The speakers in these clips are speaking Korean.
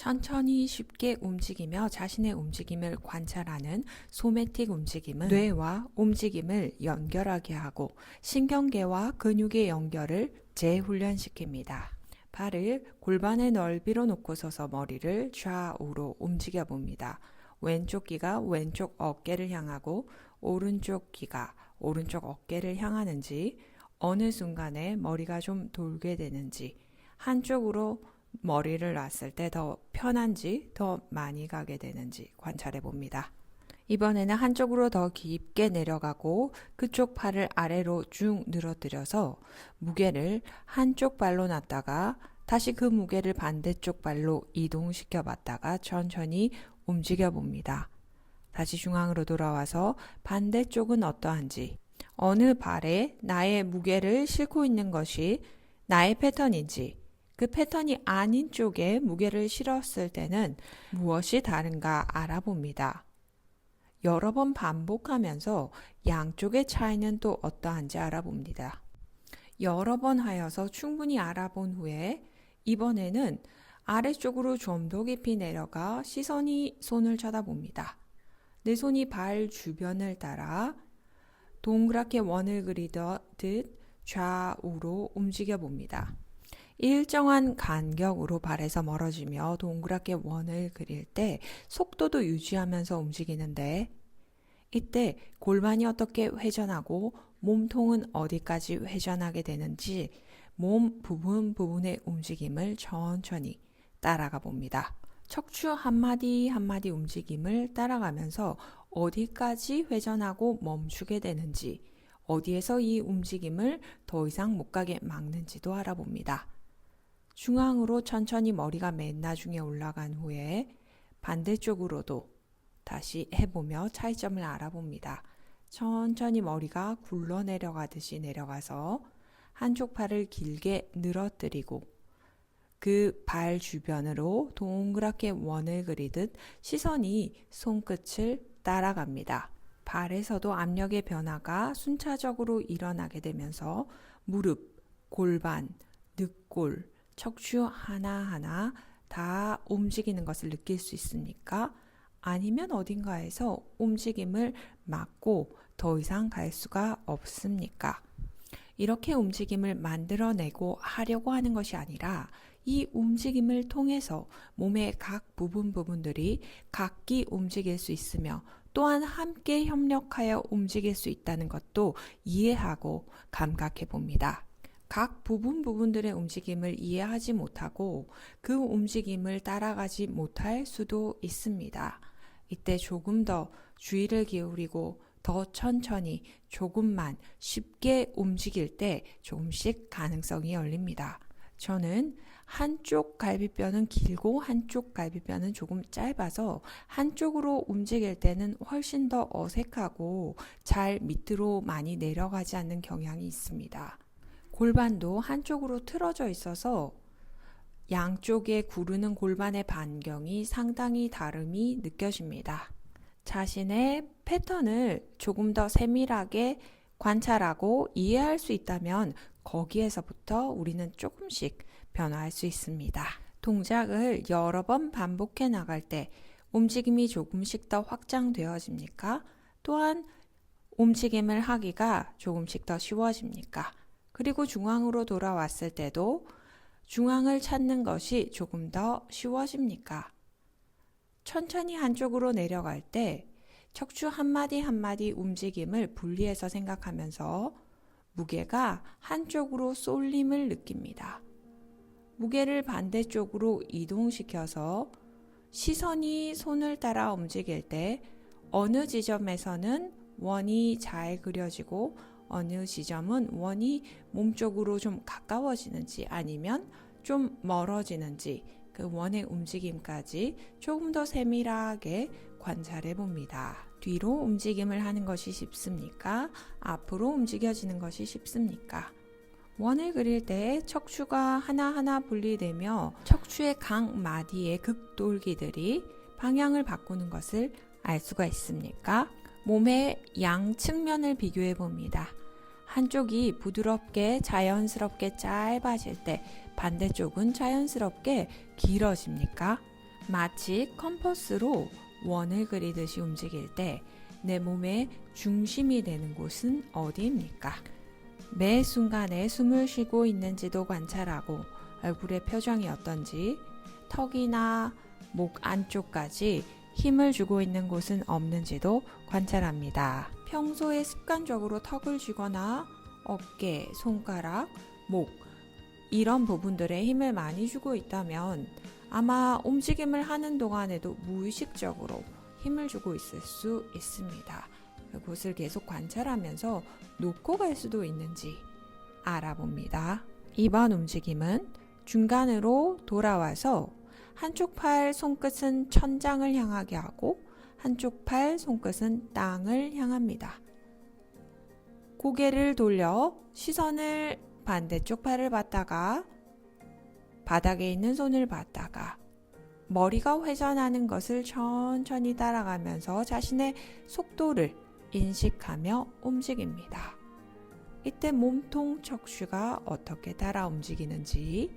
천천히 쉽게 움직이며 자신의 움직임을 관찰하는 소매틱 움직임은 뇌와 움직임을 연결하게 하고 신경계와 근육의 연결을 재훈련시킵니다. 발을 골반의 넓이로 놓고 서서 머리를 좌우로 움직여 봅니다. 왼쪽 귀가 왼쪽 어깨를 향하고 오른쪽 귀가 오른쪽 어깨를 향하는지, 어느 순간에 머리가 좀 돌게 되는지, 한쪽으로 머리를 놨을 때 더 편한지 더 많이 가게 되는지 관찰해 봅니다. 이번에는 한쪽으로 더 깊게 내려가고 그쪽 팔을 아래로 쭉 늘어뜨려서 무게를 한쪽 발로 놨다가 다시 그 무게를 반대쪽 발로 이동시켜 봤다가 천천히 움직여 봅니다. 다시 중앙으로 돌아와서 반대쪽은 어떠한지, 어느 발에 나의 무게를 싣고 있는 것이 나의 패턴인지, 그 패턴이 아닌 쪽에 무게를 실었을 때는 무엇이 다른가 알아봅니다. 여러 번 반복하면서 양쪽의 차이는 또 어떠한지 알아봅니다. 여러 번 하여서 충분히 알아본 후에 이번에는 아래쪽으로 좀 더 깊이 내려가 시선이 손을 쳐다봅니다. 내 손이 발 주변을 따라 동그랗게 원을 그리듯 좌우로 움직여 봅니다. 일정한 간격으로 발에서 멀어지며 동그랗게 원을 그릴 때 속도도 유지하면서 움직이는데, 이때 골반이 어떻게 회전하고 몸통은 어디까지 회전하게 되는지 몸 부분의 움직임을 천천히 따라가 봅니다. 척추 한마디 한마디 움직임을 따라가면서 어디까지 회전하고 멈추게 되는지, 어디에서 이 움직임을 더 이상 못 가게 막는지도 알아봅니다. 중앙으로 천천히 머리가 맨 나중에 올라간 후에 반대쪽으로도 다시 해보며 차이점을 알아봅니다. 천천히 머리가 굴러 내려가듯이 내려가서 한쪽 팔을 길게 늘어뜨리고 그 발 주변으로 동그랗게 원을 그리듯 시선이 손끝을 따라갑니다. 발에서도 압력의 변화가 순차적으로 일어나게 되면서 무릎, 골반, 늑골, 척추 하나하나 다 움직이는 것을 느낄 수 있습니까? 아니면 어딘가에서 움직임을 막고 더 이상 갈 수가 없습니까? 이렇게 움직임을 만들어내고 하려고 하는 것이 아니라 이 움직임을 통해서 몸의 각 부분들이 각기 움직일 수 있으며 또한 함께 협력하여 움직일 수 있다는 것도 이해하고 감각해 봅니다. 각 부분들의 움직임을 이해하지 못하고 그 움직임을 따라가지 못할 수도 있습니다. 이때 조금 더 주의를 기울이고 더 천천히 조금만 쉽게 움직일 때 조금씩 가능성이 열립니다. 저는 한쪽 갈비뼈는 길고 한쪽 갈비뼈는 조금 짧아서 한쪽으로 움직일 때는 훨씬 더 어색하고 잘 밑으로 많이 내려가지 않는 경향이 있습니다. 골반도 한쪽으로 틀어져 있어서 양쪽에 구르는 골반의 반경이 상당히 다름이 느껴집니다. 자신의 패턴을 조금 더 세밀하게 관찰하고 이해할 수 있다면 거기에서부터 우리는 조금씩 변화할 수 있습니다. 동작을 여러 번 반복해 나갈 때 움직임이 조금씩 더 확장되어집니까? 또한 움직임을 하기가 조금씩 더 쉬워집니까? 그리고 중앙으로 돌아왔을 때도 중앙을 찾는 것이 조금 더 쉬워집니까? 천천히 한쪽으로 내려갈 때 척추 한마디 한마디 움직임을 분리해서 생각하면서 무게가 한쪽으로 쏠림을 느낍니다. 무게를 반대쪽으로 이동시켜서 시선이 손을 따라 움직일 때 어느 지점에서는 원이 잘 그려지고 어느 지점은 원이 몸쪽으로 좀 가까워지는지 아니면 좀 멀어지는지 그 원의 움직임까지 조금 더 세밀하게 관찰해 봅니다. 뒤로 움직임을 하는 것이 쉽습니까? 앞으로 움직여지는 것이 쉽습니까? 원을 그릴 때 척추가 하나하나 분리되며 척추의 각 마디의 극돌기들이 방향을 바꾸는 것을 알 수가 있습니까? 몸의 양 측면을 비교해 봅니다. 한쪽이 부드럽게 자연스럽게 짧아질 때 반대쪽은 자연스럽게 길어집니까? 마치 컴퍼스로 원을 그리듯이 움직일 때 내 몸의 중심이 되는 곳은 어디입니까? 매 순간에 숨을 쉬고 있는지도 관찰하고 얼굴의 표정이 어떤지, 턱이나 목 안쪽까지 힘을 주고 있는 곳은 없는지도 관찰합니다. 평소에 습관적으로 턱을 쥐거나 어깨, 손가락, 목 이런 부분들에 힘을 많이 주고 있다면 아마 움직임을 하는 동안에도 무의식적으로 힘을 주고 있을 수 있습니다. 그곳을 계속 관찰하면서 놓고 갈 수도 있는지 알아봅니다. 이번 움직임은 중간으로 돌아와서 한쪽 팔 손끝은 천장을 향하게 하고 한쪽 팔 손끝은 땅을 향합니다. 고개를 돌려 시선을 반대쪽 팔을 봤다가 바닥에 있는 손을 봤다가 머리가 회전하는 것을 천천히 따라가면서 자신의 속도를 인식하며 움직입니다. 이때 몸통 척추가 어떻게 따라 움직이는지,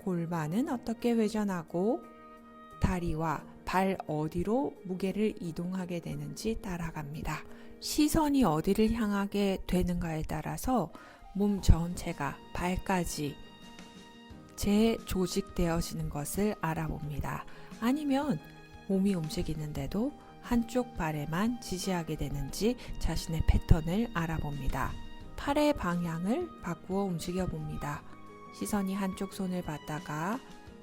골반은 어떻게 회전하고 다리와 발 어디로 무게를 이동하게 되는지 따라갑니다. 시선이 어디를 향하게 되는가에 따라서 몸 전체가 발까지 재조직되어지는 것을 알아봅니다. 아니면 몸이 움직이는데도 한쪽 발에만 지지하게 되는지 자신의 패턴을 알아봅니다. 팔의 방향을 바꾸어 움직여 봅니다. 시선이 한쪽 손을 봤다가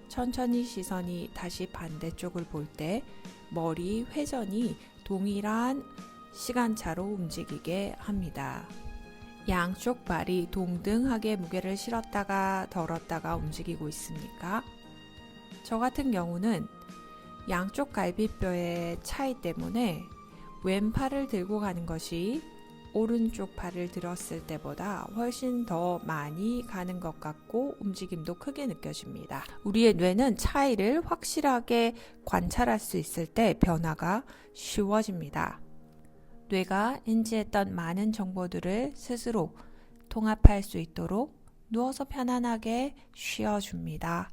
천천히 시선이 다시 반대쪽을 볼 때 머리 회전이 동일한 시간차로 움직이게 합니다. 양쪽 발이 동등하게 무게를 실었다가 덜었다가 움직이고 있습니까? 저 같은 경우는 양쪽 갈비뼈의 차이 때문에 왼팔을 들고 가는 것이 오른쪽 팔을 들었을 때보다 훨씬 더 많이 가는 것 같고 움직임도 크게 느껴집니다. 우리의 뇌는 차이를 확실하게 관찰할 수 있을 때 변화가 쉬워집니다. 뇌가 인지했던 많은 정보들을 스스로 통합할 수 있도록 누워서 편안하게 쉬어줍니다.